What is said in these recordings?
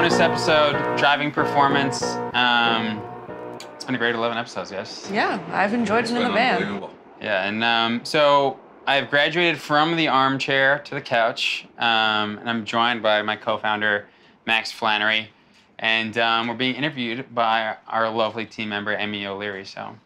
bonus episode, driving performance. It's been a great 11 episodes, yes? Yeah, I've enjoyed it in the van. Yeah, and so I've graduated from the armchair to the couch, and I'm joined by my co-founder, Max Flannery, and we're being interviewed by our lovely team member, Emmy O'Leary. So,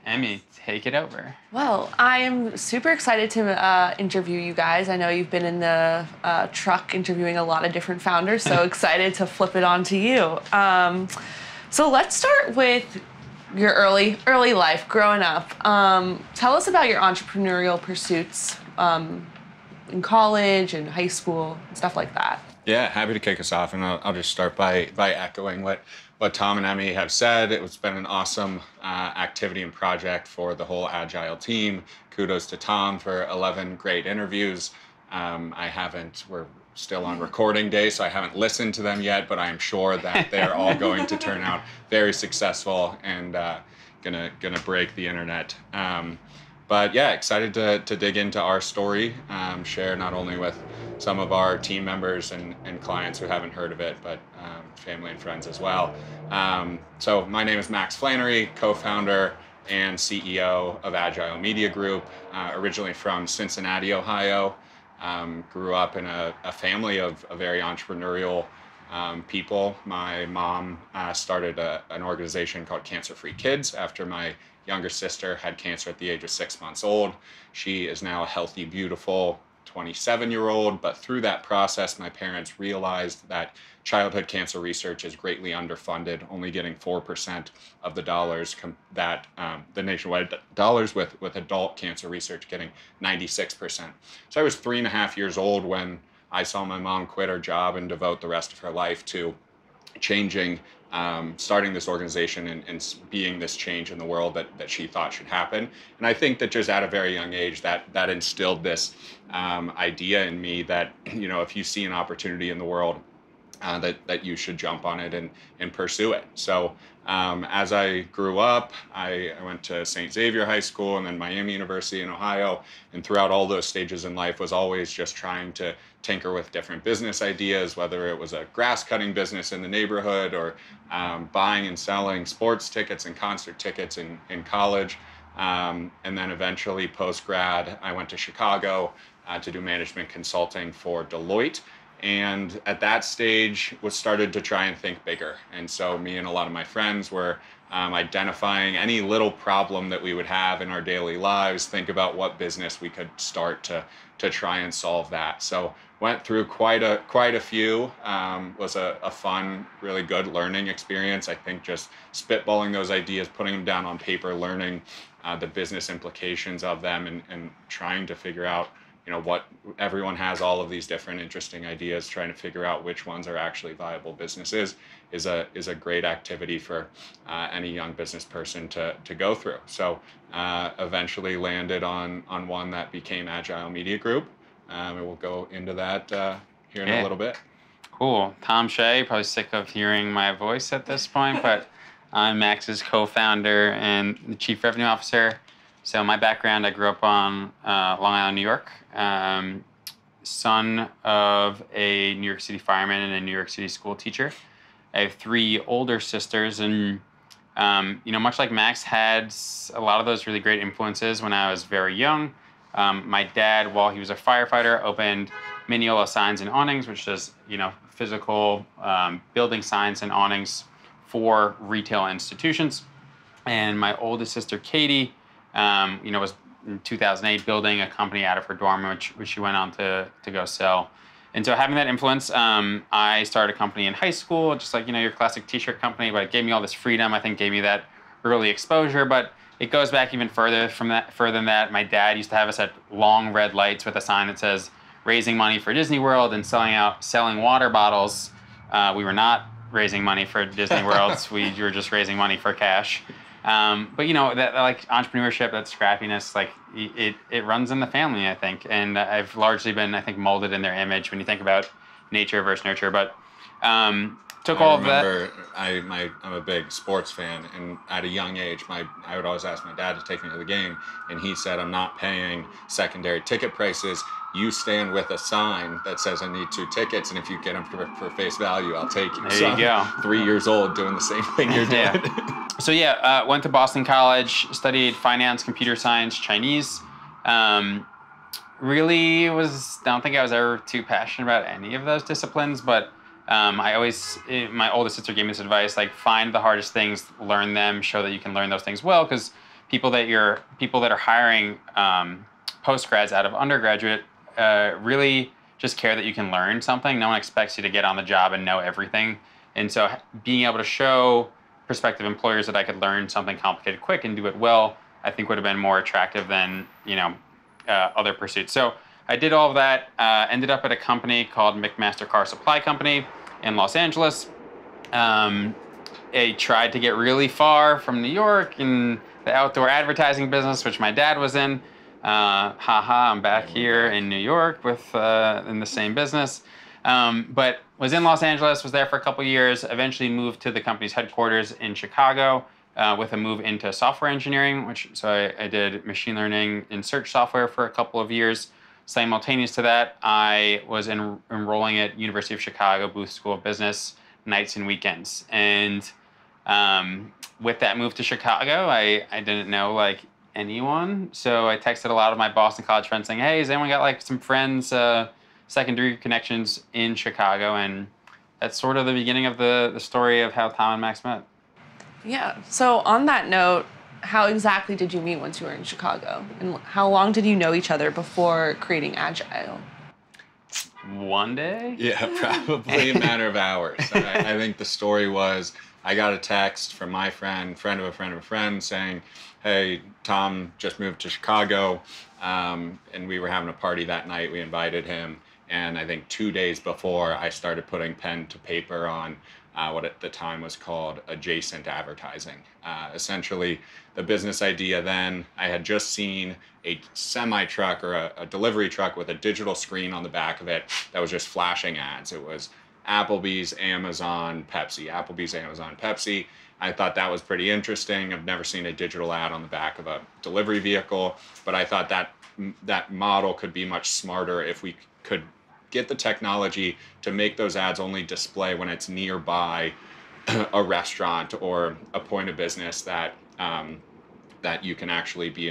Emmy, take it over. Well, I am super excited to interview you guys. I know you've been in the truck interviewing a lot of different founders, so excited to flip it on to you. So let's start with your early life, growing up. Tell us about your entrepreneurial pursuits in college and high school and stuff like that. Yeah, happy to kick us off, and I'll just start by echoing what Tom and Emmy have said. It's been an awesome activity and project for the whole Adgile team. Kudos to Tom for 11 great interviews. We're still on recording day, so I haven't listened to them yet, but I am sure that they're all going to turn out very successful and gonna break the internet. But yeah, excited to dig into our story, share not only with some of our team members and clients who haven't heard of it, but family and friends as well. So my name is Max Flannery, co-founder and CEO of Adgile Media Group, originally from Cincinnati, Ohio. Grew up in a family of very entrepreneurial people. My mom started an organization called Cancer Free Kids after my younger sister had cancer at the age of 6 months old. She is now a healthy, beautiful 27-year-old, but through that process, my parents realized that childhood cancer research is greatly underfunded, only getting 4% of the dollars the nationwide dollars, with adult cancer research getting 96%. So I was 3.5 years old when I saw my mom quit her job and devote the rest of her life to starting this organization and being this change in the world that she thought should happen. And I think that just at a very young age that instilled this idea in me that, you know, if you see an opportunity in the world, that you should jump on it and pursue it. So as I grew up, I went to St. Xavier High School and then Miami University in Ohio. And throughout all those stages in life was always just trying to tinker with different business ideas, whether it was a grass cutting business in the neighborhood or buying and selling sports tickets and concert tickets in college. And then eventually post-grad, I went to Chicago to do management consulting for Deloitte. And at that stage was started to try and think bigger. And so me and a lot of my friends were identifying any little problem that we would have in our daily lives, think about what business we could start to try and solve that. So went through quite a few, was a fun, really good learning experience. I think just spitballing those ideas, putting them down on paper, learning the business implications of them and trying to figure out, you know, what everyone has, all of these different interesting ideas, trying to figure out which ones are actually viable businesses is a great activity for any young business person to go through. So eventually landed on one that became Adgile Media Group. And we'll go into that here in a little bit. Cool. Tom Shea, probably sick of hearing my voice at this point, but I'm Max's co-founder and the chief revenue officer. So my background, I grew up on Long Island, New York, son of a New York City fireman and a New York City school teacher. I have 3 older sisters, and you know, much like Max, had a lot of those really great influences when I was very young. My dad, while he was a firefighter, opened Mineola Signs and Awnings, which does, you know, physical building signs and awnings for retail institutions. And my oldest sister, Katie, you know, was in 2008 building a company out of her dorm, which she went on to go sell. And so having that influence, I started a company in high school, just like, you know, your classic t-shirt company, but it gave me all this freedom, I think gave me that early exposure. But it goes back even further than that. My dad used to have us at long red lights with a sign that says, raising money for Disney World and selling water bottles. We were not raising money for Disney World. We were just raising money for cash. But you know, that like entrepreneurship, that scrappiness, like it runs in the family, I think. And I've largely been, I think, molded in their image when you think about nature versus nurture. But took all of that. I'm a big sports fan, and at a young age, I would always ask my dad to take me to the game, and he said, "I'm not paying secondary ticket prices. you stand with a sign that says I need 2 tickets, and if you get them for face value, I'll take you. There you go. 3 years old doing the same thing you're doing. So went to Boston College, studied finance, computer science, Chinese. Really don't think I was ever too passionate about any of those disciplines, but my oldest sister gave me this advice, like find the hardest things, learn them, show that you can learn those things well, because people that are hiring postgrads out of undergraduate really just care that you can learn something. No one expects you to get on the job and know everything. And so being able to show prospective employers that I could learn something complicated quick and do it well, I think would have been more attractive than, other pursuits. So I did all of that, ended up at a company called McMaster Car Supply Company in Los Angeles. I tried to get really far from New York in the outdoor advertising business, which my dad was in. I'm back here in New York in the same business. But was in Los Angeles, was there for a couple years, eventually moved to the company's headquarters in Chicago with a move into software engineering, so I did machine learning in search software for a couple of years. Simultaneous to that, I was enrolling at University of Chicago Booth School of Business nights and weekends. And with that move to Chicago, I didn't know anyone. So I texted a lot of my Boston College friends saying, hey, has anyone got some friends, secondary connections in Chicago? And that's sort of the beginning of the story of how Tom and Max met. Yeah. So on that note, how exactly did you meet once you were in Chicago? And how long did you know each other before creating Adgile? One day? Yeah, probably a matter of hours. I think the story was I got a text from my friend of a friend of a friend saying, hey, Tom just moved to Chicago, and we were having a party that night. We invited him, and I think 2 days before, I started putting pen to paper on what at the time was called adjacent advertising. Essentially, the business idea then, I had just seen a semi-truck or a delivery truck with a digital screen on the back of it that was just flashing ads. It was Applebee's, Amazon, Pepsi. Applebee's, Amazon, Pepsi. I thought that was pretty interesting. I've never seen a digital ad on the back of a delivery vehicle, but I thought that model could be much smarter if we could get the technology to make those ads only display when it's nearby a restaurant or a point of business that you can actually be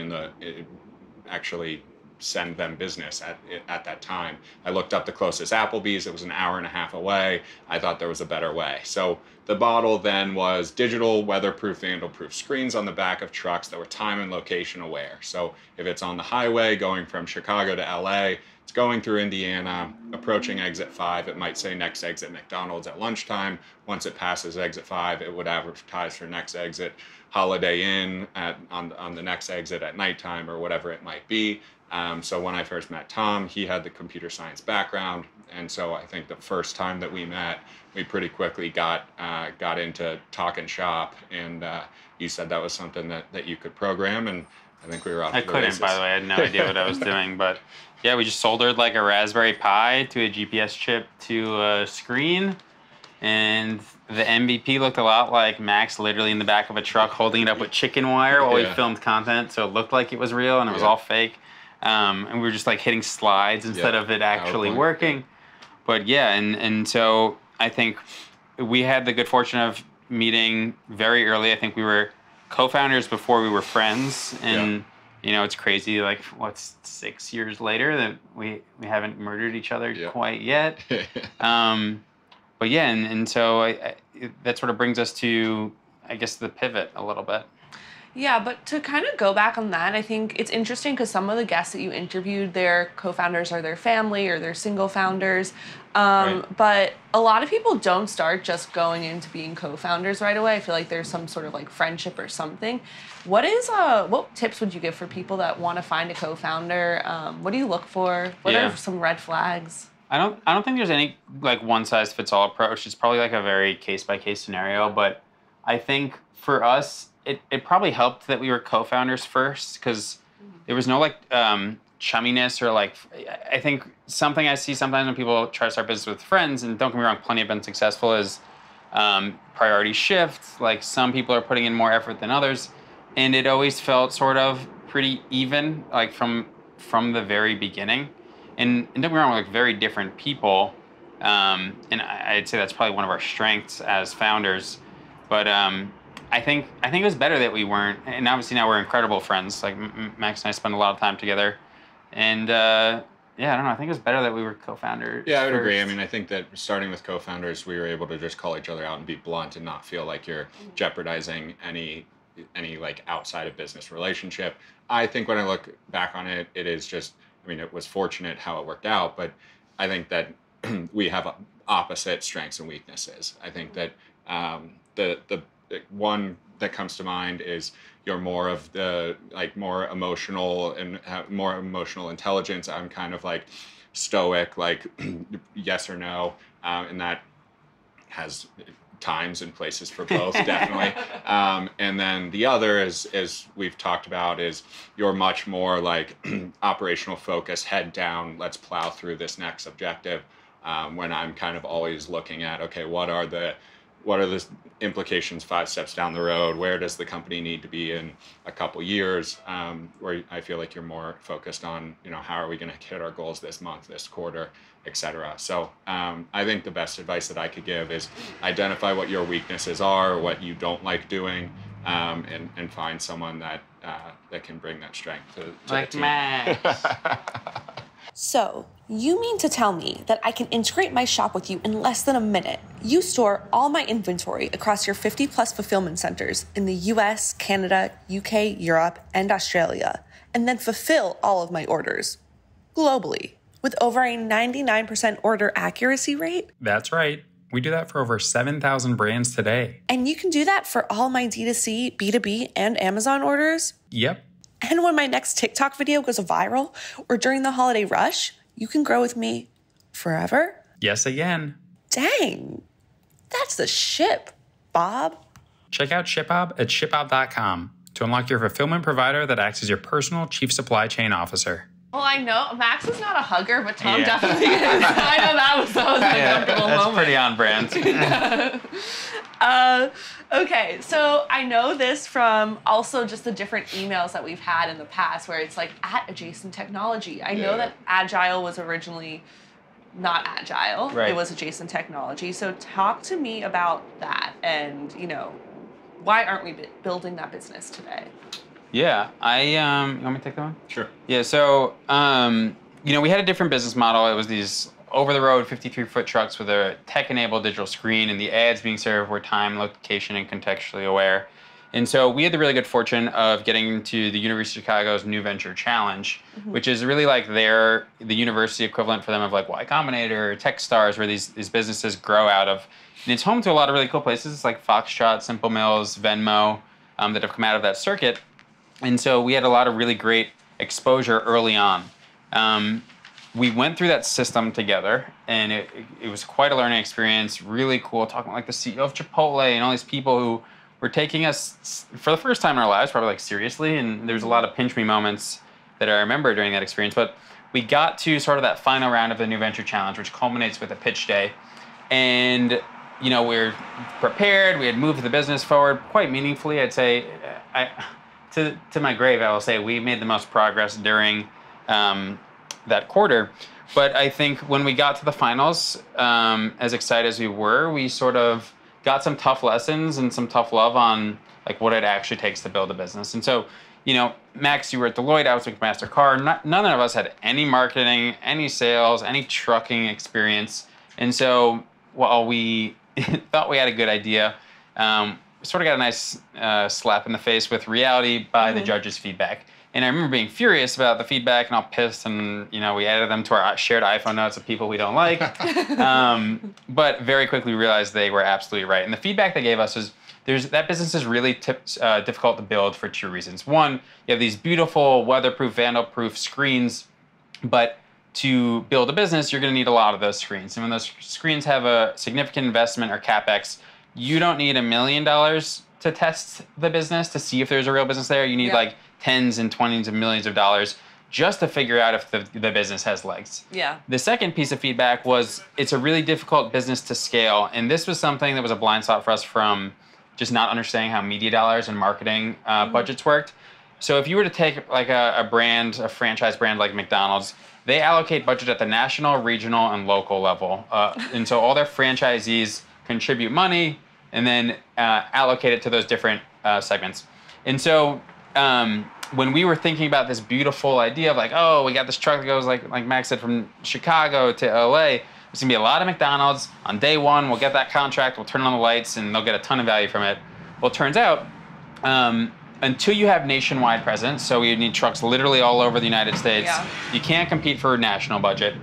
actually send them business at that time. I looked up the closest Applebee's. It was an hour and a half away. I thought there was a better way. So the model then was digital, weatherproof, vandal-proof screens on the back of trucks that were time and location aware. So if it's on the highway going from Chicago to LA, it's going through Indiana, approaching exit 5, it might say next exit McDonald's at lunchtime. Once it passes exit 5, it would advertise for next exit Holiday Inn on the next exit at nighttime or whatever it might be. So when I first met Tom, he had the computer science background, and so I think the first time that we met, we pretty quickly got into talking shop, and you said that was something that you could program, and I think we were off. I couldn't, by the way. I had no idea what I was doing, but yeah, we just soldered a Raspberry Pi to a GPS chip to a screen, and the MVP looked a lot like Max literally in the back of a truck holding it up with chicken wire while we filmed content, so it looked like it was real and it was all fake. And we were just hitting slides instead of it actually working. But yeah, and so I think we had the good fortune of meeting very early. I think we were co-founders before we were friends, and it's crazy. 6 years later that we haven't murdered each other quite yet. But yeah, and so that sort of brings us to, I guess, the pivot a little bit. Yeah, but to kind of go back on that, I think it's interesting because some of the guests that you interviewed, their co-founders are their family or they're single founders. But a lot of people don't start just going into being co-founders right away. I feel like there's some sort of friendship or something. What tips would you give for people that want to find a co-founder? What do you look for? What are some red flags? I don't think there's any one size fits all approach. It's probably a very case by case scenario, but I think for us, it probably helped that we were co-founders first, because there was no chumminess or I think something I see sometimes when people try to start business with friends, and don't get me wrong, plenty have been successful, is priorities shift. Some people are putting in more effort than others, and it always felt sort of pretty even from the very beginning. And don't get me wrong, we're like very different people. And I'd say that's probably one of our strengths as founders. But I think it was better that we weren't. And obviously now we're incredible friends. Like Max and I spend a lot of time together. And yeah, I don't know. I think it was better that we were co-founders. Yeah, I would first. agree. I mean, I think that starting with co-founders, we were able to just call each other out and be blunt and not feel like you're jeopardizing any like outside of business relationship. I think when I look back on it, it is just, I mean, it was fortunate how it worked out, but I think that we have opposite strengths and weaknesses. I think that the one that comes to mind is you're more of the like more emotional and more emotional intelligence. I'm kind of like stoic, like yes or no, and that has times and places for both, definitely. And then the other is, as we've talked about, is you're much more like operational focus, head down, let's plow through this next objective. When I'm kind of always looking at, okay, what are the implications 5 steps down the road? Where does the company need to be in a couple years? Where I feel like you're more focused on, how are we going to hit our goals this month, this quarter, et cetera. So I think the best advice that I could give is identify what your weaknesses are, what you don't like doing, and find someone that can bring that strength to Like the team. Max. So, you mean to tell me that I can integrate my shop with you in less than a minute? You store all my inventory across your 50+ fulfillment centers in the US, Canada, UK, Europe, and Australia, and then fulfill all of my orders globally with over a 99% order accuracy rate? That's right. We do that for over 7,000 brands today. And you can do that for all my D2C, B2B, and Amazon orders? Yep. And when my next TikTok video goes viral or during the holiday rush, you can grow with me forever? Yes, again. Dang, that's the ship, Bob. Check out ShipBob at shipbob.com to unlock your fulfillment provider that acts as your personal chief supply chain officer. Well, I know Max is not a hugger, but Tom Yeah. definitely is. I know that was an uncomfortable that's moment. pretty on brand. Okay, so I know this from also just the different emails that we've had in the past where it's like at adjacent technology. I know that Adgile was originally not Agile. Right. It was adjacent technology. So talk to me about that and, why aren't we building that business today? Yeah, you want me to take that one? Sure. Yeah, so we had a different business model. It was these over-the-road 53-foot trucks with a tech-enabled digital screen, and the ads being served were time, location, and contextually aware. And so we had the really good fortune of getting to the University of Chicago's New Venture Challenge, which is really like the university equivalent for them of like Y Combinator, Techstars, where these businesses grow out of. And it's home to a lot of really cool places like Foxtrot, Simple Mills, Venmo, that have come out of that circuit. And so we had a lot of really great exposure early on. We went through that system together, and it was quite a learning experience, really cool, talking like the CEO of Chipotle and all these people who were taking us, for the first time in our lives, probably like seriously, and there's a lot of pinch me moments that I remember during that experience. But we got to sort of that final round of the New Venture Challenge, which culminates with a pitch day. And, we're prepared, we had moved the business forward quite meaningfully. I'd say, to my grave, I will say we made the most progress during that quarter. But I think when we got to the finals, as excited as we were, we sort of got some tough lessons and some tough love on like what it actually takes to build a business. And so, Max, you were at Deloitte, I was with MasterCard. None of us had any marketing, any sales, any trucking experience. And so while we thought we had a good idea, we sort of got a nice slap in the face with reality by the judges' feedback. And I remember being furious about the feedback and all pissed, and we added them to our shared iPhone notes of people we don't like. But very quickly realized they were absolutely right. And the feedback they gave us was that business is really difficult to build for 2 reasons. One, you have these beautiful weatherproof, vandal-proof screens, but to build a business, you're going to need a lot of those screens. And when those screens have a significant investment or CapEx, you don't need $1 million to test the business to see if there's a real business there. You need like tens and twenties of millions of dollars just to figure out if the business has legs. Yeah. The second piece of feedback was it's a really difficult business to scale. And this was something that was a blind spot for us from just not understanding how media dollars and marketing budgets worked. So if you were to take like a franchise brand like McDonald's, they allocate budget at the national, regional, and local level. And so all their franchisees contribute money and then allocate it to those different segments. And so when we were thinking about this beautiful idea of like, oh, we got this truck that goes like Max said, from Chicago to LA, there's gonna be a lot of McDonald's on day one. We'll get that contract, we'll turn on the lights, and they'll get a ton of value from it. Well, it turns out, until you have nationwide presence, so you need trucks literally all over the United States, you can't compete for a national budget.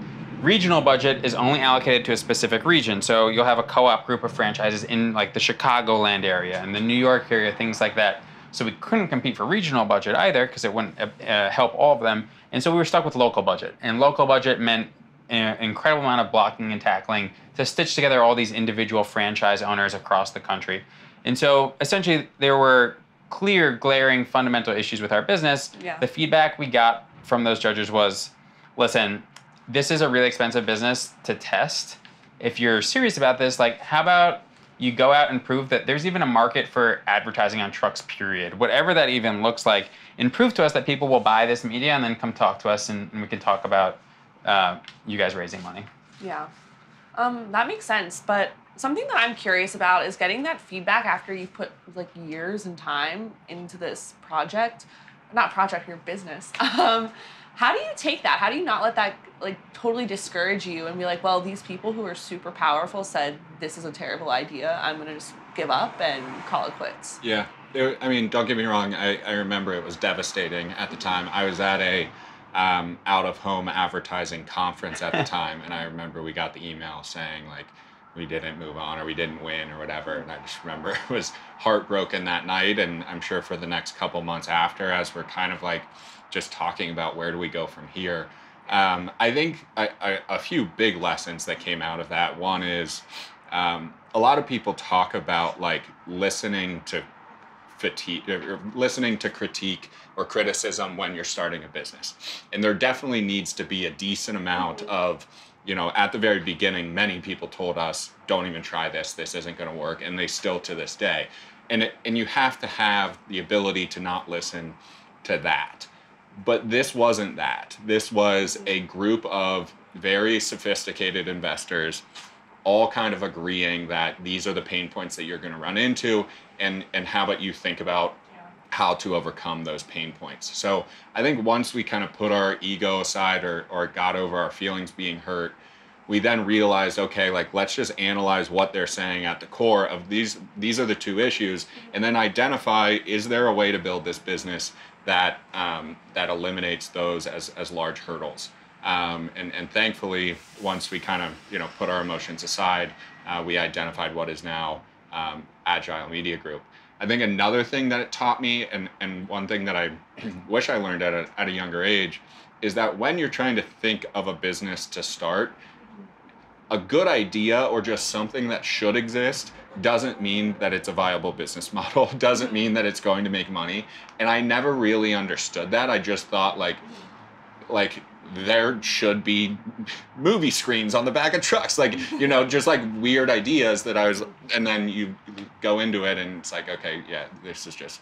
Regional budget is only allocated to a specific region. So you'll have a co-op group of franchises in like the Chicagoland area and the New York area, things like that. So we couldn't compete for regional budget either because it wouldn't help all of them. And so we were stuck with local budget. And local budget meant an incredible amount of blocking and tackling to stitch together all these individual franchise owners across the country. And so essentially there were clear, glaring, fundamental issues with our business. The feedback we got from those judges was, listen, this is a really expensive business to test. If you're serious about this, like, how about you go out and prove that there's even a market for advertising on trucks, period. Whatever that even looks like, and prove to us that people will buy this media and then come talk to us and we can talk about you guys raising money. Yeah, that makes sense. But something that I'm curious about is getting that feedback after you put like years and time into this project, not project, your business. How do you take that? How do you not let that like totally discourage you and be like, well, these people who are super powerful said this is a terrible idea. I'm gonna just give up and call it quits. Yeah, I mean, don't get me wrong. I remember it was devastating at the time. I was at a out-of-home advertising conference at the time, and I remember we got the email saying like we didn't move on or we didn't win or whatever, and I just remember it was heartbroken that night, and I'm sure for the next couple months after, as we're kind of like just talking about where do we go from here. I think a few big lessons that came out of that. One is a lot of people talk about like listening to fatigue, or listening to critique or criticism when you're starting a business. And there definitely needs to be a decent amount of, you know, at the very beginning, many people told us, don't even try this, this isn't going to work. And they still to this day. And you have to have the ability to not listen to that. But this wasn't that. This was a group of very sophisticated investors all kind of agreeing that these are the pain points that you're going to run into, and how about you think about how to overcome those pain points. So I think once we kind of put our ego aside or got over our feelings being hurt, we then realized, okay, like let's just analyze what they're saying at the core of these are the two issues, and then identify, is there a way to build this business that that eliminates those as large hurdles. And thankfully, once we kind of put our emotions aside, we identified what is now Adgile Media Group. I think another thing that it taught me, and one thing that I wish I learned at a younger age, is that when you're trying to think of a business to start, a good idea or just something that should exist doesn't mean that it's a viable business model, doesn't mean that it's going to make money. And I never really understood that. I just thought like there should be movie screens on the back of trucks, like, just like weird ideas that I was, and then you go into it and it's like, okay, yeah, this is just,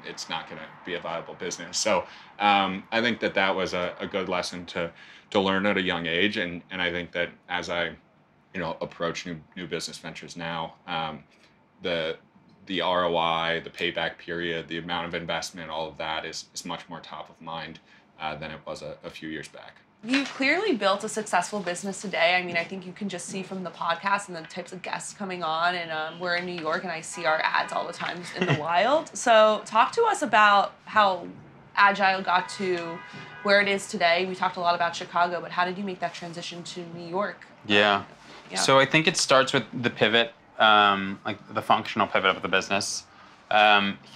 it's not going to be a viable business. So I think that was a good lesson to learn at a young age. And I think that as I, approach new business ventures now, the ROI, the payback period, the amount of investment, all of that is much more top of mind than it was a few years back. You clearly built a successful business today. I mean, I think you can just see from the podcast and the types of guests coming on, and we're in New York and I see our ads all the time in the wild. So talk to us about how Adgile got to where it is today. We talked a lot about Chicago, but how did you make that transition to New York? Yeah. So I think it starts with the pivot, like the functional pivot of the business.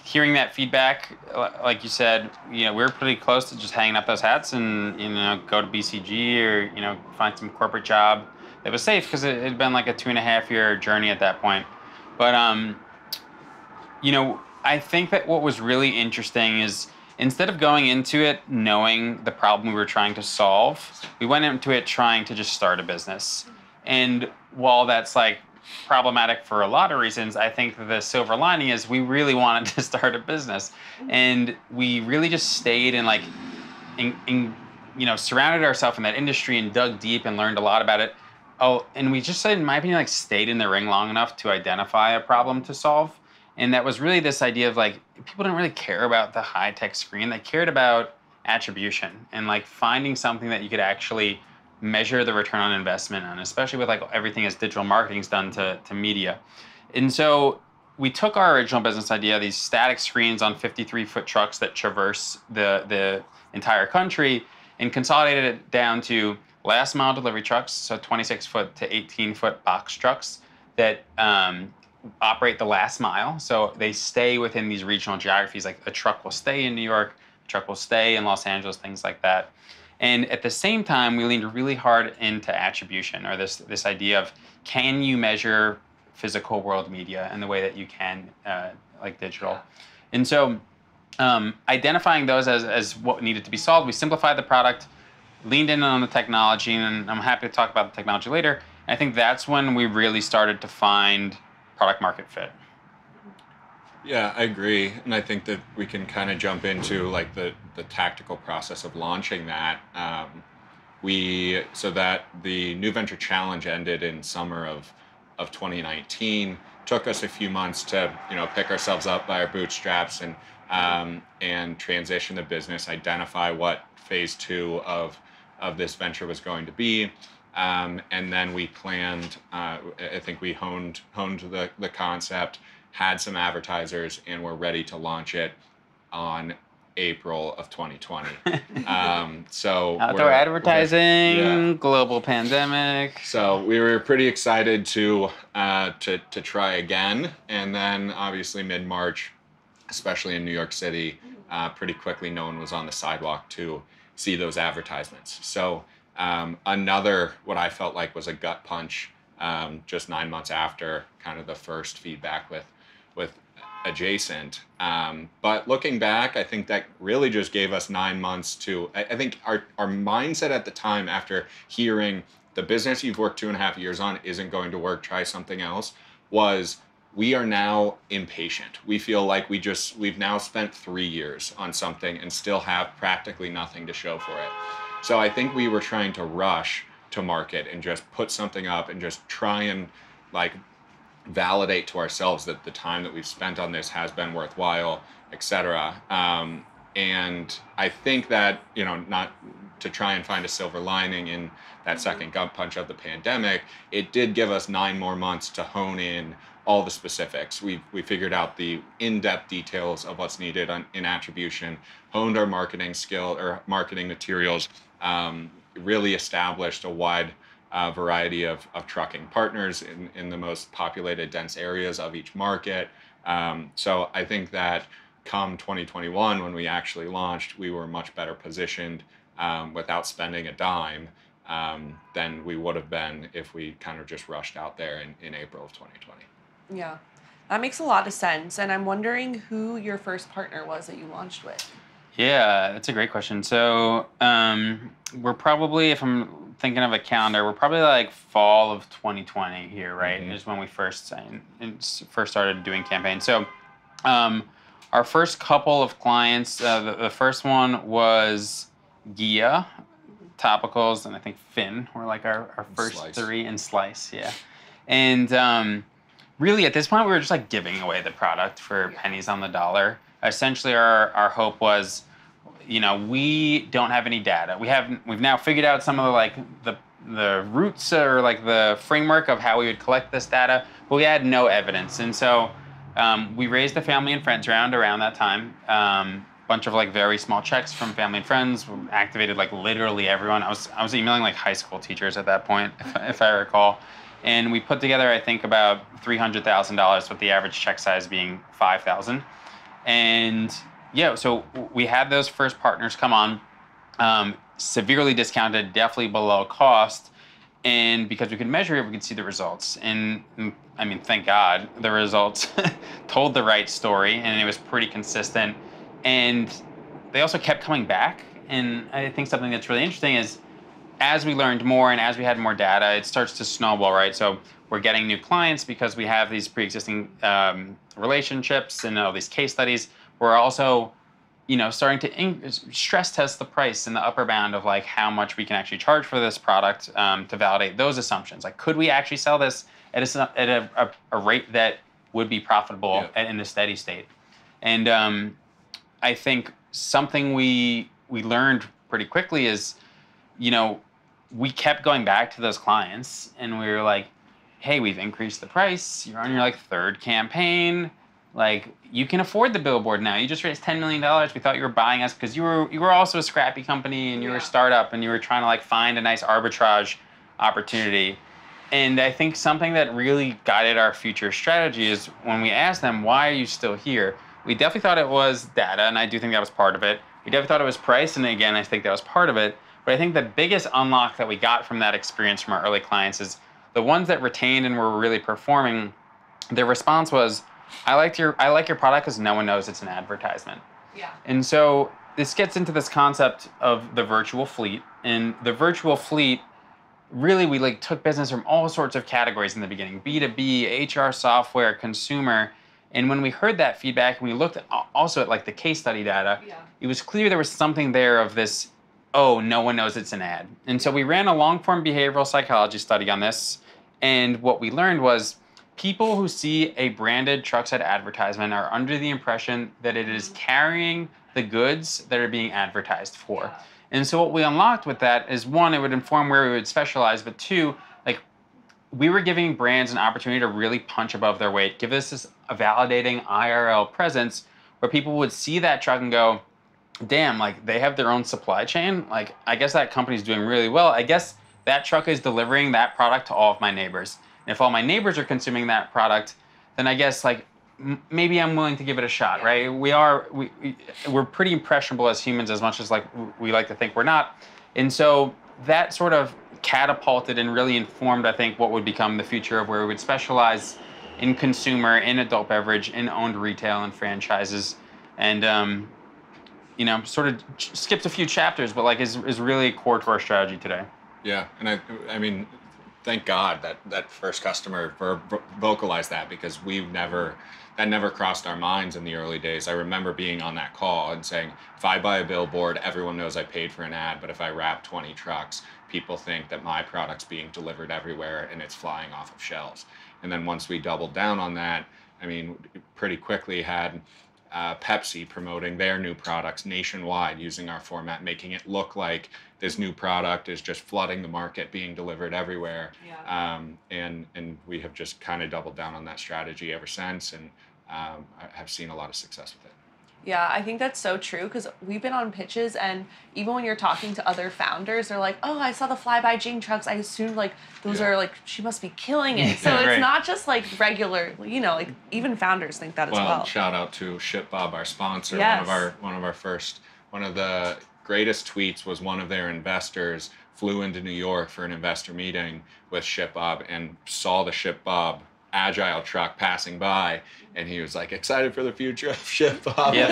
Hearing that feedback, like you said, we were pretty close to just hanging up those hats and go to BCG or find some corporate job that was safe, because it had been like a 2.5-year journey at that point. But I think that what was really interesting is, instead of going into it knowing the problem we were trying to solve, we went into it trying to just start a business. And while that's like problematic for a lot of reasons, I think the silver lining is we really wanted to start a business, and we really just stayed in surrounded ourselves in that industry and dug deep and learned a lot about it. Oh, and we just, in my opinion, like stayed in the ring long enough to identify a problem to solve. And that was really this idea of like, people didn't really care about the high tech screen. They cared about attribution and like finding something that you could actually measure the return on investment on, especially with like everything as digital marketing's done to media. And so we took our original business idea, these static screens on 53-foot trucks that traverse the entire country, and consolidated it down to last mile delivery trucks, so 26-foot to 18-foot box trucks that operate the last mile. So they stay within these regional geographies. Like a truck will stay in New York, a truck will stay in Los Angeles, things like that. And at the same time, we leaned really hard into attribution, or this idea of, can you measure physical world media in the way that you can like digital? And so identifying those as what needed to be solved, we simplified the product, leaned in on the technology, and I'm happy to talk about the technology later. And I think that's when we really started to find product market fit. Yeah, I agree. And I think that we can kind of jump into like the tactical process of launching that. So that the New Venture Challenge ended in summer of 2019. Took us a few months to pick ourselves up by our bootstraps and transition the business, identify what phase 2 of this venture was going to be. And then we planned, I think we honed the concept, had some advertisers, and we're ready to launch it on April of 2020. So outdoor advertising, yeah. Global pandemic. So we were pretty excited to try again, and then obviously mid-March, especially in New York City, pretty quickly no one was on the sidewalk to see those advertisements. So another, what I felt like was a gut punch, just 9 months after kind of the first feedback with Adjacent. But looking back, I think that really just gave us 9 months to, I think our mindset at the time, after hearing the business you've worked 2.5 years on isn't going to work, try something else, was we are now impatient. We feel like we've now spent 3 years on something and still have practically nothing to show for it. So I think we were trying to rush to market and just put something up and just try and like validate to ourselves that the time that we've spent on this has been worthwhile, etc. And I think that, not to try and find a silver lining in that second gut punch of the pandemic, it did give us 9 more months to hone in all the specifics. We figured out the in-depth details of what's needed in attribution, honed our marketing skill or marketing materials, really established a wide variety of trucking partners in the most populated, dense areas of each market. So I think that come 2021, when we actually launched, we were much better positioned without spending a dime than we would have been if we kind of just rushed out there in April of 2020. Yeah, that makes a lot of sense. And I'm wondering who your first partner was that you launched with. Yeah, that's a great question. So we're probably, if I'm thinking of a calendar, we're probably like fall of 2020 here, right? Mm-hmm. Is when we first started doing campaigns. So our first couple of clients, the first one was Gia Topicals, and I think Finn were like our first Slice. 3, and Slice, yeah. And really at this point we were just like giving away the product for pennies on the dollar. Essentially our hope was, we don't have any data. We've now figured out some of the roots or like the framework of how we would collect this data, but we had no evidence. And so we raised the family and friends round around that time. Bunch of like very small checks from family and friends. We activated like literally everyone. I was emailing like high school teachers at that point, if I recall. And we put together, I think, about $300,000, with the average check size being $5,000. And yeah, so we had those first partners come on, severely discounted, definitely below cost. And because we could measure it, we could see the results. And I mean, thank God, the results told the right story, and it was pretty consistent. And they also kept coming back. And I think something that's really interesting is, as we learned more and as we had more data, it starts to snowball, right? So we're getting new clients because we have these pre-existing relationships and all these case studies. We're also starting to stress test the price in the upper bound of like how much we can actually charge for this product to validate those assumptions. Like, could we actually sell this at a rate that would be profitable in the steady state? And I think something we learned pretty quickly is, we kept going back to those clients and we were like, hey, we've increased the price. You're on your like third campaign. Like, you can afford the billboard now. You just raised $10 million. We thought you were buying us because you were also a scrappy company and you were a startup and you were trying to like find a nice arbitrage opportunity. And I think something that really guided our future strategy is when we asked them, why are you still here? We definitely thought it was data, and I do think that was part of it. We definitely thought it was price, and again, I think that was part of it. But I think the biggest unlock that we got from that experience from our early clients is the ones that retained and were really performing, their response was, I like your product because no one knows it's an advertisement. Yeah. And so this gets into this concept of the virtual fleet. And the virtual fleet, really, we like took business from all sorts of categories in the beginning, B2B, HR software, consumer. And when we heard that feedback, and we looked also at like the case study data, it was clear there was something there of this, oh, no one knows it's an ad. And so we ran a long-form behavioral psychology study on this. And what we learned was people who see a branded truckside advertisement are under the impression that it is carrying the goods that are being advertised for. Yeah. And so what we unlocked with that is, one, it would inform where we would specialize, but two, like, we were giving brands an opportunity to really punch above their weight, give us this a validating IRL presence where people would see that truck and go, damn, like, they have their own supply chain. Like, I guess that company's doing really well. I guess that truck is delivering that product to all of my neighbors. And if all my neighbors are consuming that product, then I guess, like, maybe I'm willing to give it a shot, right? We're pretty impressionable as humans, as much as like we like to think we're not. And so that sort of catapulted and really informed, I think, what would become the future of where we would specialize in consumer, in adult beverage, in owned retail and franchises. And, sort of skipped a few chapters, but like is really core to our strategy today. Yeah, and I mean, thank God that first customer vocalized that, because that never crossed our minds in the early days. I remember being on that call and saying, if I buy a billboard, everyone knows I paid for an ad, but if I wrap 20 trucks, people think that my product's being delivered everywhere and it's flying off of shelves. And then once we doubled down on that, I mean, pretty quickly had Pepsi promoting their new products nationwide using our format, making it look like this new product is just flooding the market, being delivered everywhere. Yeah. And we have just kind of doubled down on that strategy ever since, and I have seen a lot of success with it. Yeah, I think that's so true, because we've been on pitches, and even when you're talking to other founders, they're like, oh, I saw the Flyby Jing trucks. I assumed like those are like, she must be killing it. So it's not just like regular, like even founders think that as well. Shout out to ShipBob, our sponsor. Yes. One of the greatest tweets was one of their investors flew into New York for an investor meeting with ShipBob and saw the ShipBob Adgile truck passing by, and he was like excited for the future of ShipBob. Yeah,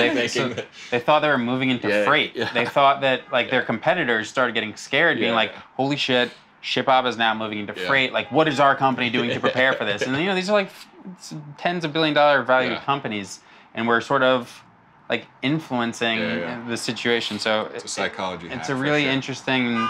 they thought they were moving into freight. Yeah. They thought that their competitors started getting scared, being like, holy shit, ShipBob is now moving into freight. Like, what is our company doing to prepare for this? And these are like tens of billion-dollar valued companies, and we're sort of like influencing the situation. So it's a psychology. It's a really interesting,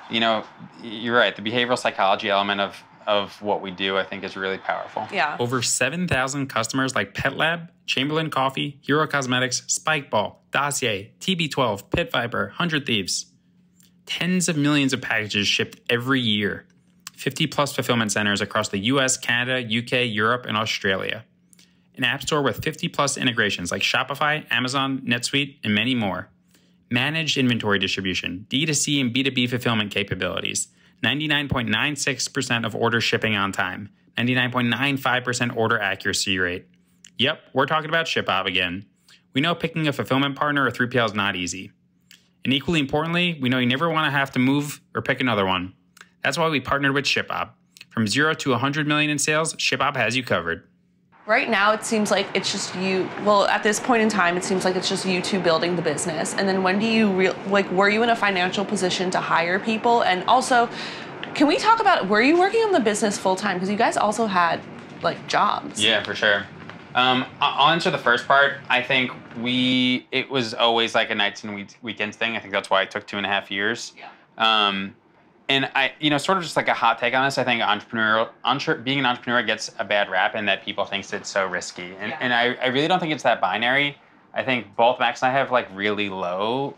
you're right. The behavioral psychology element of what we do, I think, is really powerful. Yeah. Over 7,000 customers like Pet Lab, Chamberlain Coffee, Hero Cosmetics, Spikeball, Dossier, TB12, Pit Viper, 100 Thieves. Tens of millions of packages shipped every year. 50-plus fulfillment centers across the US, Canada, UK, Europe, and Australia. An app store with 50-plus integrations like Shopify, Amazon, NetSuite, and many more. Managed inventory distribution, D2C and B2B fulfillment capabilities. 99.96% of orders shipping on time, 99.95% order accuracy rate. Yep, we're talking about ShipBob again. We know picking a fulfillment partner or 3PL is not easy. And equally importantly, we know you never want to have to move or pick another one. That's why we partnered with ShipBob. From 0 to 100 million in sales, ShipBob has you covered. Right now, it seems like it's just you. Well, at this point in time, it seems like it's just you two building the business. And then when do you were you in a financial position to hire people? And also, can we talk about, were you working on the business full time? Because you guys also had like jobs. Yeah, for sure. I'll answer the first part. I think it was always like a nights and weekends thing. I think that's why it took 2.5 years. Yeah. And sort of just like a hot take on this, I think being an entrepreneur gets a bad rap in that people think it's so risky. And I really don't think it's that binary. I think both Max and I have like really low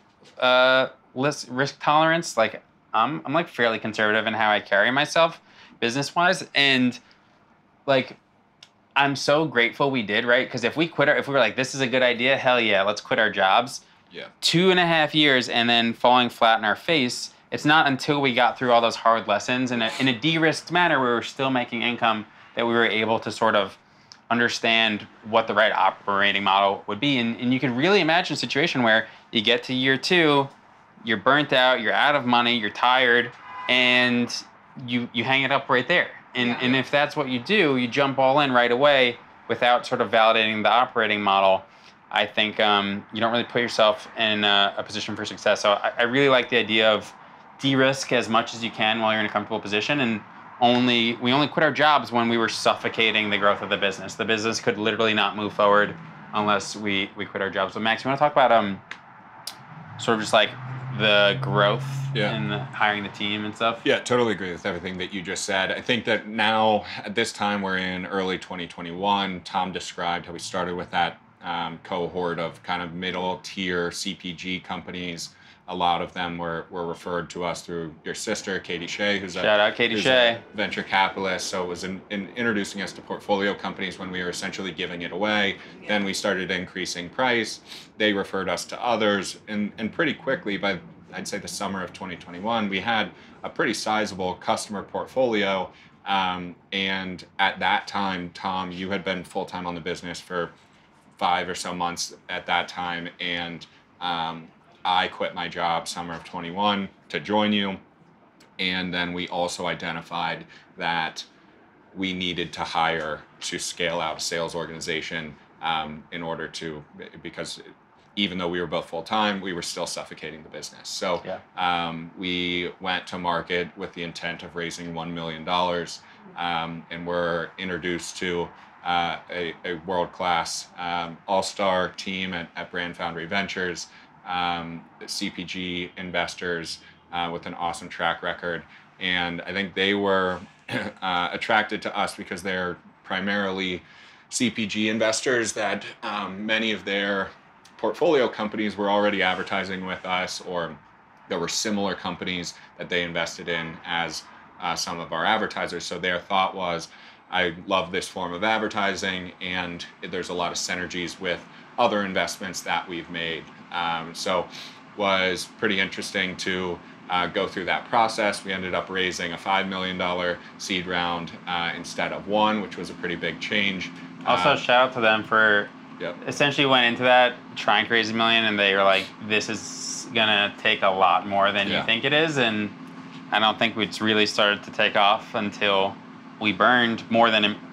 risk tolerance. Like I'm like fairly conservative in how I carry myself business-wise. And like, I'm so grateful we did, right? Because if we were like, this is a good idea, hell yeah, let's quit our jobs. Yeah. 2.5 years and then falling flat in our face. It's not until we got through all those hard lessons in a de-risked manner where we were still making income that we were able to sort of understand what the right operating model would be. And you can really imagine a situation where you get to year 2, you're burnt out, you're out of money, you're tired, and you hang it up right there. And if that's what you do, you jump all in right away without sort of validating the operating model. I think you don't really put yourself in a position for success. So I really like the idea of de-risk as much as you can while you're in a comfortable position. And we only quit our jobs when we were suffocating the growth of the business. The business could literally not move forward unless we quit our jobs. So Max, you want to talk about sort of just like the growth and hiring the team and stuff? Yeah, totally agree with everything that you just said. I think that now, at this time, we're in early 2021. Tom described how we started with that cohort of kind of middle tier CPG companies. A lot of them were referred to us through your sister, Katie Shea, who's a venture capitalist. So it was in introducing us to portfolio companies when we were essentially giving it away. Then we started increasing price. They referred us to others. And pretty quickly, by I'd say the summer of 2021, we had a pretty sizable customer portfolio. And at that time, Tom, you had been full-time on the business for 5 or so months at that time. And I quit my job summer of 21 to join you. And then we also identified that we needed to hire to scale out a sales organization in order to, because even though we were both full-time, we were still suffocating the business. So we went to market with the intent of raising $1 million and were introduced to a world-class all-star team at Brand Foundry Ventures, CPG investors with an awesome track record. And I think they were attracted to us because they're primarily CPG investors that many of their portfolio companies were already advertising with us, or there were similar companies that they invested in as some of our advertisers. So their thought was, I love this form of advertising, and there's a lot of synergies with other investments that we've made. So was pretty interesting to go through that process. We ended up raising a $5 million seed round instead of one, which was a pretty big change. Also, shout out to them for essentially went into that trying to raise $1 million, and they were like, this is gonna take a lot more than you think it is. And I don't think it's really started to take off until we burned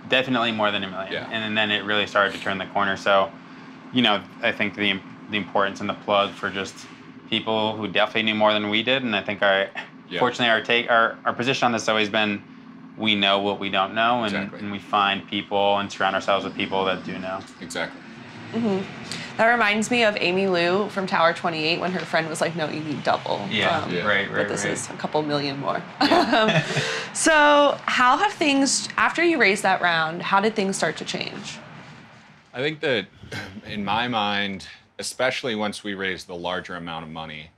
definitely more than $1 million. And then it really started to turn the corner. So, I think the importance and the plug for just people who definitely knew more than we did. And I think fortunately our position on this has always been, we know what we don't know, and we find people and surround ourselves with people that do know. Exactly. Mm-hmm. That reminds me of Amy Lou from Tower 28 when her friend was like, no, you need double. Right. But this is a couple million more. So how have things, after you raised that round, how did things start to change? I think that in my mind, especially once we raised the larger amount of money,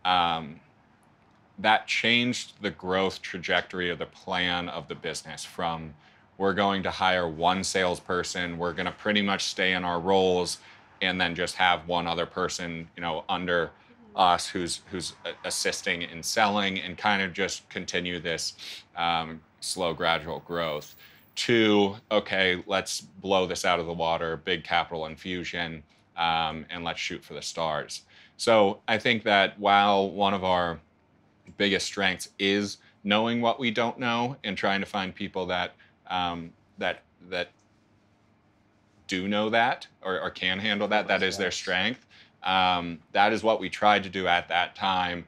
that changed the growth trajectory of the plan of the business from, we're going to hire one salesperson, we're going to pretty much stay in our roles, and then just have one other person, under us who's assisting in selling, and kind of just continue this slow, gradual growth. To, okay, let's blow this out of the water, big capital infusion, and let's shoot for the stars. So I think that while one of our biggest strengths is knowing what we don't know and trying to find people that do know that or can handle that is their strength. That is what we tried to do at that time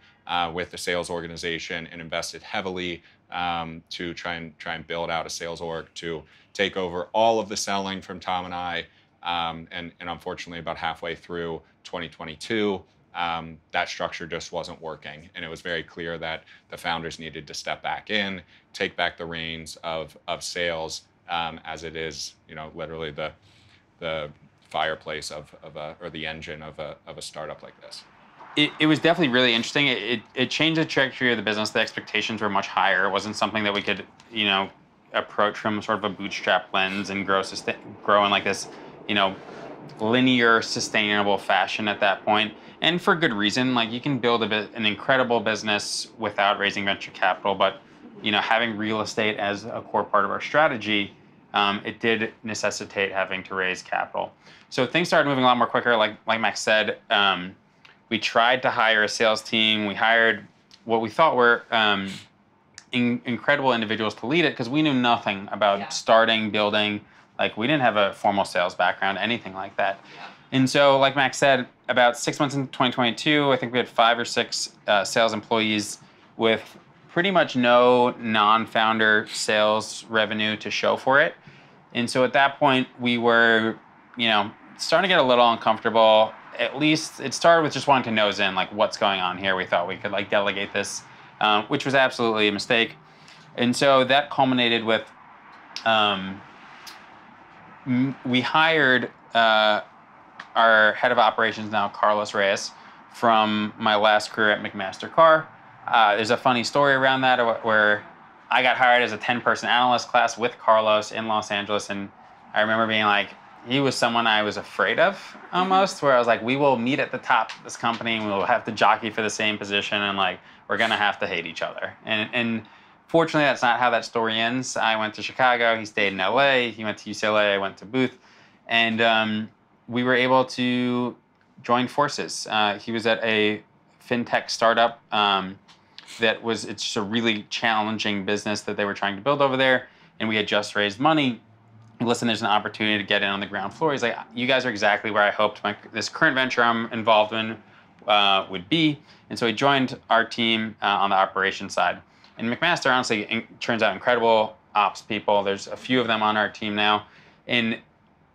with the sales organization, and invested heavily to try and build out a sales org to take over all of the selling from Tom and I. And unfortunately, about halfway through 2022, that structure just wasn't working. And it was very clear that the founders needed to step back in, take back the reins of sales, as it is, literally the fireplace or the engine of a startup like this. It was definitely really interesting. It changed the trajectory of the business. The expectations were much higher. It wasn't something that we could, approach from sort of a bootstrap lens and grow in like this, linear, sustainable fashion at that point. And for good reason. Like, you can build an incredible business without raising venture capital, but having real estate as a core part of our strategy, it did necessitate having to raise capital. So things started moving a lot more quicker. Like Max said, we tried to hire a sales team. We hired what we thought were incredible individuals to lead it, because we knew nothing about starting, building. Like, we didn't have a formal sales background, anything like that. Yeah. And so, like Max said, about 6 months into 2022, I think we had 5 or 6 sales employees with pretty much no non-founder sales revenue to show for it. And so at that point, we were, starting to get a little uncomfortable. At least it started with just wanting to nose in, like, what's going on here. We thought we could, delegate this, which was absolutely a mistake. And so that culminated with, we hired our head of operations now, Carlos Reyes, from my last career at McMaster-Carr. There's a funny story around that where I got hired as a 10-person analyst class with Carlos in Los Angeles, and I remember being like, he was someone I was afraid of almost, where I was like, we will meet at the top of this company, and we will have to jockey for the same position, and we're gonna have to hate each other. And fortunately, that's not how that story ends. I went to Chicago, he stayed in LA, he went to UCLA, I went to Booth, and we were able to join forces. He was at a fintech startup it's just a really challenging business that they were trying to build over there, and we had just raised money. Listen, there's an opportunity to get in on the ground floor. He's like, you guys are exactly where I hoped this current venture I'm involved in would be. And so he joined our team on the operations side. And McMaster, honestly, turns out incredible ops people. There's a few of them on our team now. And,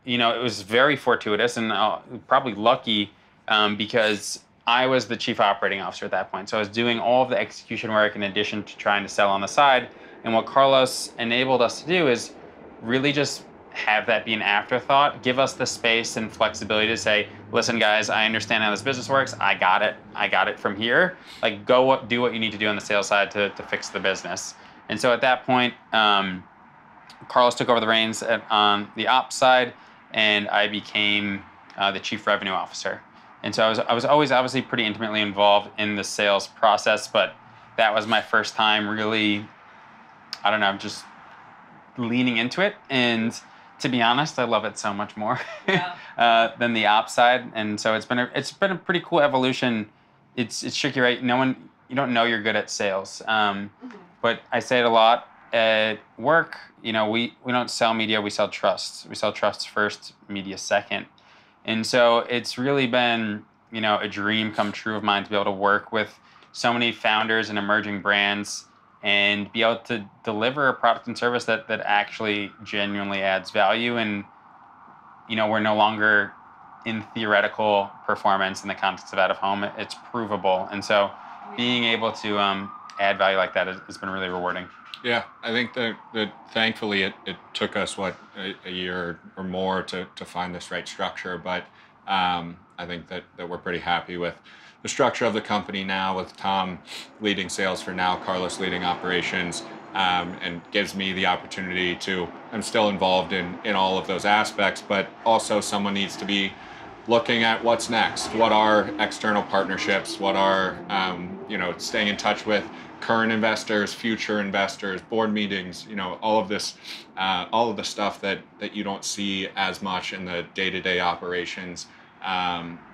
it was very fortuitous and probably lucky because I was the chief operating officer at that point. So I was doing all of the execution work in addition to trying to sell on the side. And what Carlos enabled us to do is really just have that be an afterthought, give us the space and flexibility to say, listen, guys, I understand how this business works. I got it from here. Go do what you need to do on the sales side to fix the business. And so at that point, Carlos took over the reins on the ops side, and I became the chief revenue officer. And so I was always obviously pretty intimately involved in the sales process, but that was my first time really, just leaning into it. And to be honest, I love it so much more than the ops side. And so it's been a pretty cool evolution. It's tricky, right? You don't know you're good at sales. But I say it a lot at work. We don't sell media, we sell trust. We sell trust first, media second. And so it's really been, a dream come true of mine to be able to work with so many founders and emerging brands and be able to deliver a product and service that actually genuinely adds value. And, we're no longer in theoretical performance in the context of out of home. It's provable. And so being able to add value like that has been really rewarding. Yeah, I think that thankfully it took us, a year or more to find this right structure. But I think that we're pretty happy with the structure of the company now, with Tom leading sales for now, Carlos leading operations, and gives me the opportunity I'm still involved in all of those aspects, but also someone needs to be looking at what's next. What are external partnerships? What are, staying in touch with current investors, future investors, board meetings, all of this, all of the stuff that you don't see as much in the day-to-day operations.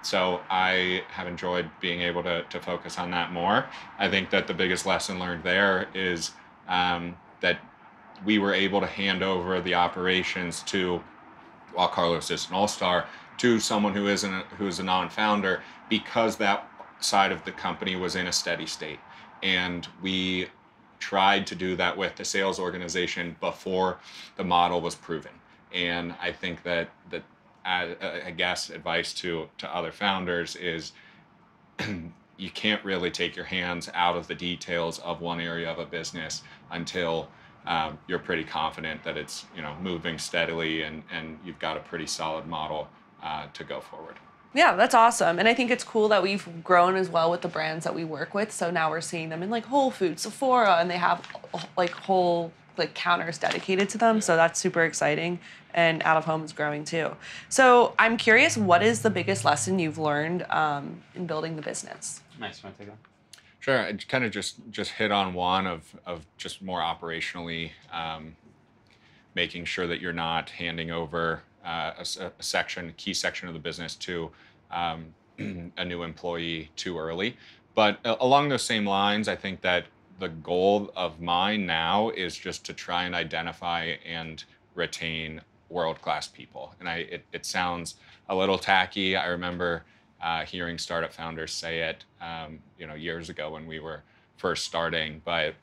So I have enjoyed being able to focus on that more. I think that the biggest lesson learned there is that we were able to hand over the operations while Carlos is an all-star, to someone who's a non-founder, because that side of the company was in a steady state. And we tried to do that with the sales organization before the model was proven. And I think that I guess advice to other founders is you can't really take your hands out of the details of one area of a business until you're pretty confident that it's moving steadily and you've got a pretty solid model to go forward. Yeah, that's awesome. And I think it's cool that we've grown as well with the brands that we work with. So now we're seeing them in like Whole Foods, Sephora, and they have like whole like counters dedicated to them. So that's super exciting. And out of home is growing too. So I'm curious, what is the biggest lesson you've learned in building the business? Nice. Want to take that? Sure. I kind of just hit on one of just more operationally making sure that you're not handing over a key section of the business to a new employee too early. But along those same lines, I think that the goal of mine now is just to try and identify and retain world-class people. And it sounds a little tacky. I remember hearing startup founders say it, years ago when we were first starting, but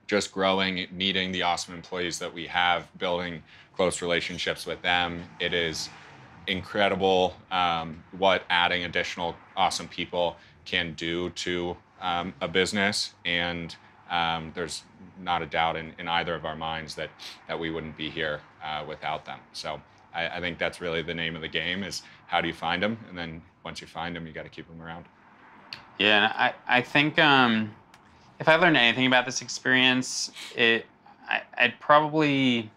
just growing, meeting the awesome employees that we have, building close relationships with them. It is incredible what adding additional awesome people can do to a business. And there's not a doubt in either of our minds that we wouldn't be here without them. So I think that's really the name of the game, is how do you find them? And then once you find them, you got to keep them around. Yeah, and I think if I learned anything about this experience, I'd probably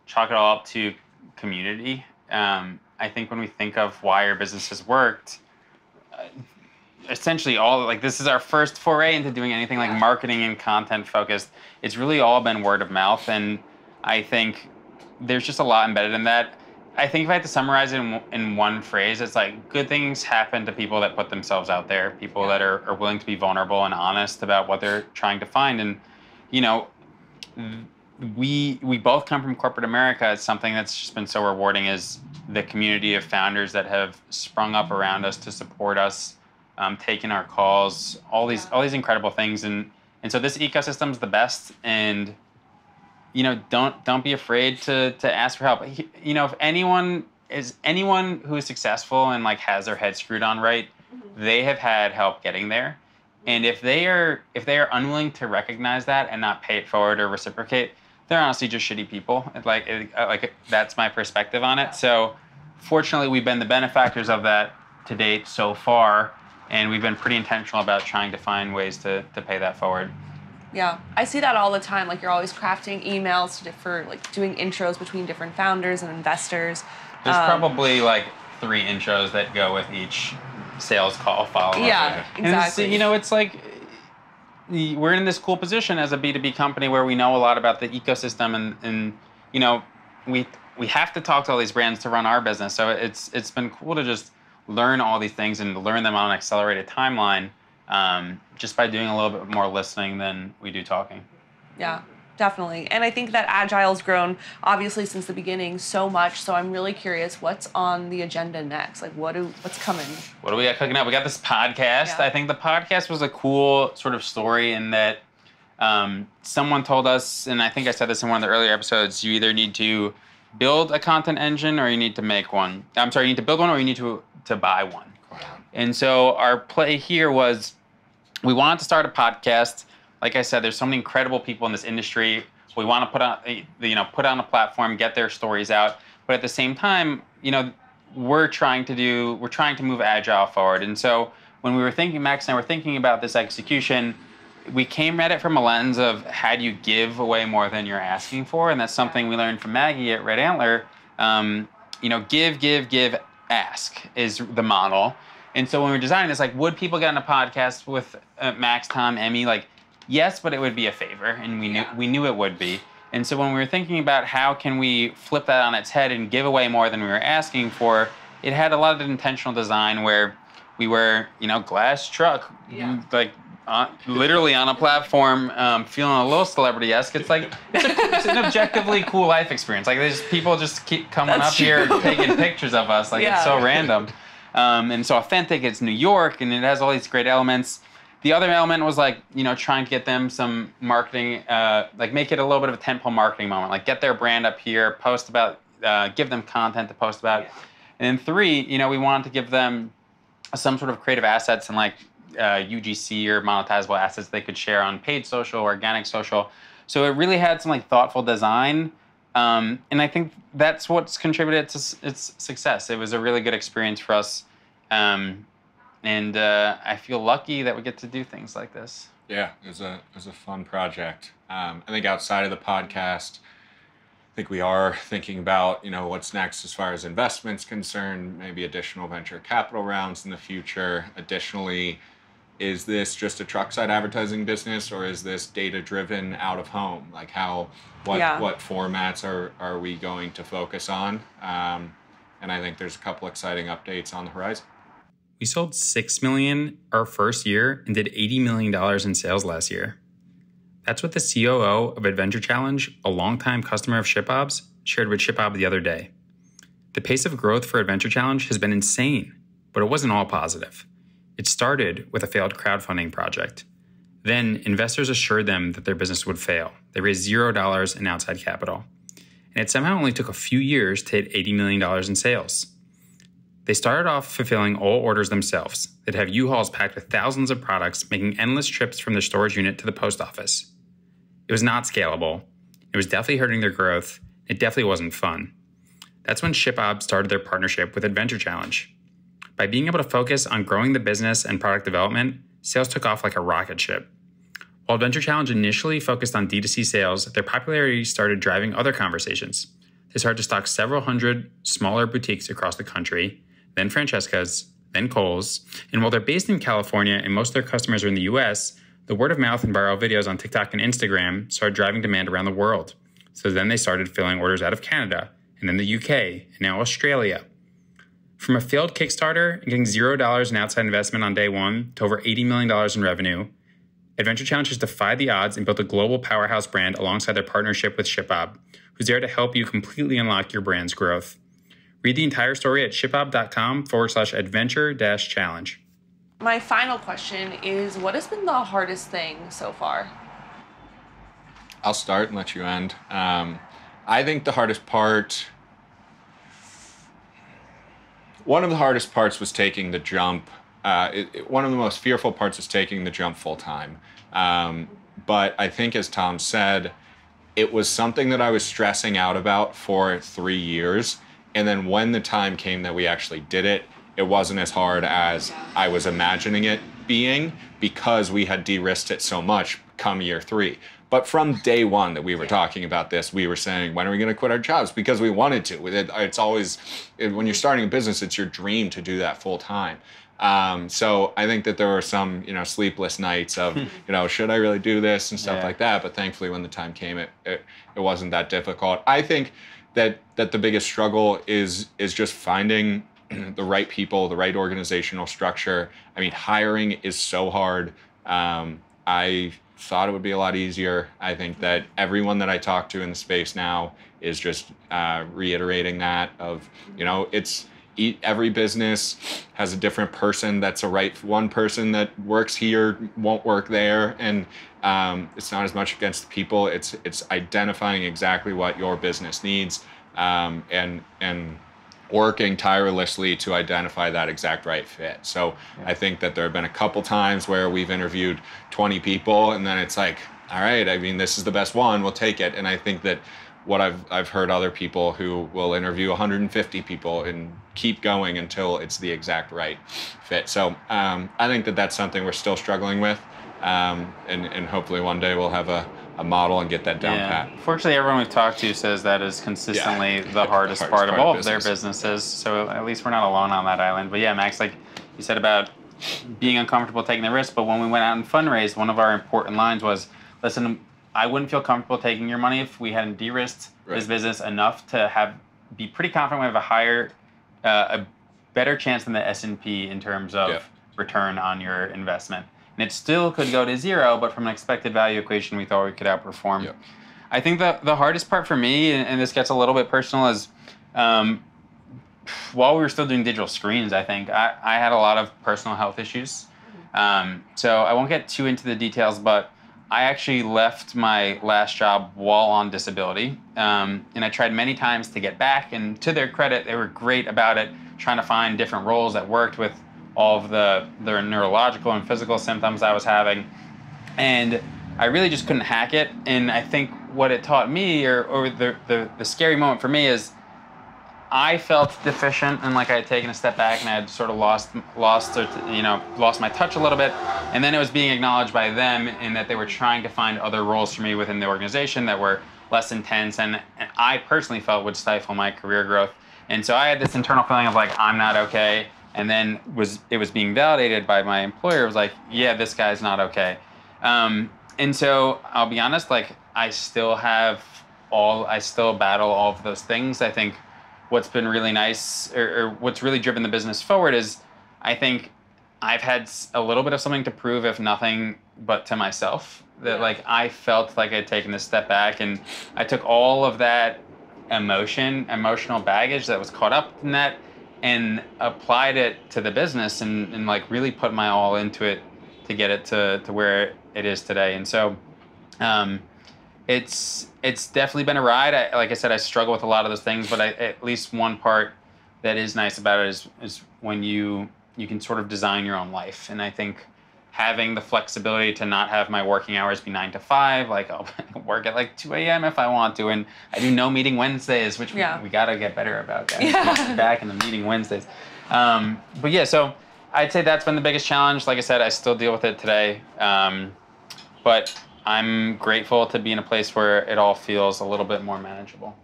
chalk it all up to community. I think when we think of why our business has worked, essentially this is our first foray into doing anything like marketing and content focused. It's really all been word of mouth, and I think there's just a lot embedded in that. I think if I had to summarize it in one phrase, it's like good things happen to people that put themselves out there, people that are willing to be vulnerable and honest about what they're trying to find. And, we both come from corporate America. It's something that's just been so rewarding, is the community of founders that have sprung up around us to support us, taking our calls, all these incredible things. And so this ecosystem is the best. And don't be afraid to ask for help. If anyone who is successful and like has their head screwed on right, they have had help getting there. And if they are unwilling to recognize that and not pay it forward or reciprocate, they're honestly just shitty people. Like that's my perspective on it. So fortunately, we've been the benefactors of that to date so far, and we've been pretty intentional about trying to find ways to pay that forward. Yeah, I see that all the time. Like, you're always crafting emails for like doing intros between different founders and investors. There's probably like 3 intros that go with each sales call follow-up. Yeah, exactly. And it's like we're in this cool position as a B2B company where we know a lot about the ecosystem, and we have to talk to all these brands to run our business. So it's been cool to just learn all these things and learn them on an accelerated timeline. Just by doing a little bit more listening than we do talking. Yeah, definitely. And I think that Adgile's grown, obviously, since the beginning so much. So I'm really curious, what's on the agenda next? Like, what's coming? What do we got cooking up? We got this podcast. Yeah. I think the podcast was a cool sort of story in that someone told us, and I think I said this in one of the earlier episodes, you either need to build a content engine or you need to make one. I'm sorry, you need to build one or you need to buy one. Wow. And so our play here was, we wanted to start a podcast. Like I said, there's so many incredible people in this industry. We want to put on a platform, get their stories out. But at the same time, we're trying to move Adgile forward. And so when we were thinking, Max and I were thinking about this execution, we came at it from a lens of how do you give away more than you're asking for? And that's something we learned from Maggie at Red Antler. Give, ask is the model. And so when we were designing this, like, would people get on a podcast with Max, Tom, Emmy? Like, yes, but it would be a favor, and we knew it would be. And so when we were thinking about how can we flip that on its head and give away more than we were asking for, it had a lot of intentional design where we were, glass truck, like literally on a platform, feeling a little celebrity-esque. It's like it's an objectively cool life experience. Like, there's people just keep coming up here taking pictures of us. Like, it's so random. And so authentic, it's New York, and it has all these great elements. The other element was like, trying to get them some marketing, like make it a little bit of a tentpole marketing moment, like get their brand up here, post about, give them content to post about. And then 3, we wanted to give them some sort of creative assets and like UGC or monetizable assets they could share on paid social, organic social. So it really had some like thoughtful design. And I think that's what's contributed to its success. It was a really good experience for us. And I feel lucky that we get to do things like this. Yeah, it was a fun project. I think outside of the podcast, I think we are thinking about, what's next as far as investments concerned, maybe additional venture capital rounds in the future. Additionally, is this just a truck side advertising business, or is this data driven out of home? Like what formats are we going to focus on? And I think there's a couple exciting updates on the horizon. We sold $6 million our first year and did $80 million in sales last year. That's what the COO of Adventure Challenge, a longtime customer of ShipBob's, shared with ShipBob the other day. The pace of growth for Adventure Challenge has been insane, but it wasn't all positive. It started with a failed crowdfunding project. Then investors assured them that their business would fail. They raised $0 in outside capital. And it somehow only took a few years to hit $80 million in sales. They started off fulfilling all orders themselves. They'd have U-Hauls packed with thousands of products, making endless trips from their storage unit to the post office. It was not scalable. It was definitely hurting their growth. It definitely wasn't fun. That's when ShipBob started their partnership with Adventure Challenge. By being able to focus on growing the business and product development, sales took off like a rocket ship. While Adventure Challenge initially focused on D2C sales, their popularity started driving other conversations. They started to stock several hundred smaller boutiques across the country, then Francesca's, then Kohl's. And while they're based in California and most of their customers are in the US, the word of mouth and viral videos on TikTok and Instagram started driving demand around the world. So then they started filling orders out of Canada, and then the UK, and now Australia. From a failed Kickstarter and getting $0 in outside investment on day one to over $80 million in revenue, Adventure Challenge has defied the odds and built a global powerhouse brand alongside their partnership with ShipBob, who's there to help you completely unlock your brand's growth. Read the entire story at shipbob.com/adventure-challenge. My final question is, what has been the hardest thing so far? I'll start and let you end. I think the hardest part, one of the hardest parts was taking the jump. One of the most fearful parts was taking the jump full time. But I think, as Tom said, it was something that I was stressing out about for 3 years. And then when the time came that we actually did it, it wasn't as hard as I was imagining it being, because we had de-risked it so much come year 3. But from day one that we were talking about this, we were saying, when are we going to quit our jobs? Because we wanted to. It's always, when you're starting a business, it's your dream to do that full time. So I think that there were some, sleepless nights of, should I really do this and stuff like that. But thankfully, when the time came, it wasn't that difficult. I think that the biggest struggle is just finding the right people, the right organizational structure. I mean, hiring is so hard. I thought it would be a lot easier. I think that everyone that I talk to in the space now is just reiterating that of, every business has a different person that's one person that works here won't work there. And it's not as much against the people. It's identifying exactly what your business needs and working tirelessly to identify that exact right fit. So I think that there have been a couple times where we've interviewed 20 people and then it's like, all right, I mean, this is the best one, we'll take it. And I think that what I've heard other people who will interview 150 people and keep going until it's the exact right fit. So I think that that's something we're still struggling with. And hopefully one day we'll have a model and get that down pat. Fortunately, everyone we've talked to says that is consistently the hardest part of all of their businesses. So at least we're not alone on that island. But yeah, Max, like you said about being uncomfortable taking the risk, but when we went out and fundraised, one of our important lines was, listen, I wouldn't feel comfortable taking your money if we hadn't de-risked this business enough to be pretty confident we have a better chance than the S&P in terms of return on your investment. And it still could go to 0, but from an expected value equation, we thought we could outperform. Yep. I think the hardest part for me, and this gets a little bit personal, is while we were still doing digital screens, I think I had a lot of personal health issues. So I won't get too into the details, but I actually left my last job while on disability. And I tried many times to get back, and to their credit, they were great about it, trying to find different roles that worked with all of their neurological and physical symptoms I was having. And I really just couldn't hack it. And I think what it taught me, or the scary moment for me, is I felt deficient and like I had taken a step back and I had sort of lost my touch a little bit. And then it was being acknowledged by them in that they were trying to find other roles for me within the organization that were less intense and I personally felt would stifle my career growth. And so I had this internal feeling of like, I'm not okay. And then it was being validated by my employer. It was like, yeah, this guy's not okay. And so I'll be honest, like I still battle all of those things. I think what's been really nice or what's really driven the business forward is I think I've had a little bit of something to prove, if nothing but to myself, that like I felt like I'd taken a step back and I took all of that emotional baggage that was caught up in that and applied it to the business and like really put my all into it to get it to where it is today. And so it's definitely been a ride. Like I said, I struggle with a lot of those things, but at least one part that is nice about it is when you can sort of design your own life. And I think having the flexibility to not have my working hours be 9 to 5, like I'll work at like 2 a.m. if I want to, and I do no meeting Wednesdays, which we gotta get better about that. Yeah. Back in the meeting Wednesdays. But yeah, so I'd say that's been the biggest challenge. Like I said, I still deal with it today. But I'm grateful to be in a place where it all feels a little bit more manageable.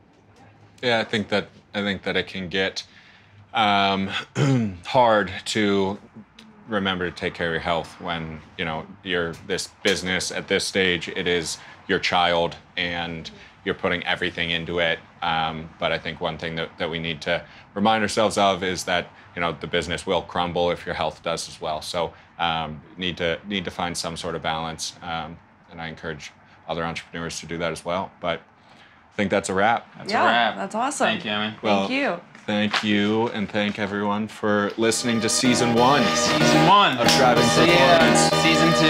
Yeah, I think that it can get hard to remember to take care of your health when you're this business at this stage. It is your child, and you're putting everything into it. But I think one thing that we need to remind ourselves of is that the business will crumble if your health does as well. So need to find some sort of balance. And I encourage other entrepreneurs to do that as well. But I think that's a wrap. That's a wrap. That's awesome. Thank you, Emmy. Thank you. Thank you, and thank everyone for listening to Season 1. Season 1 of Driving Performance. Season 2.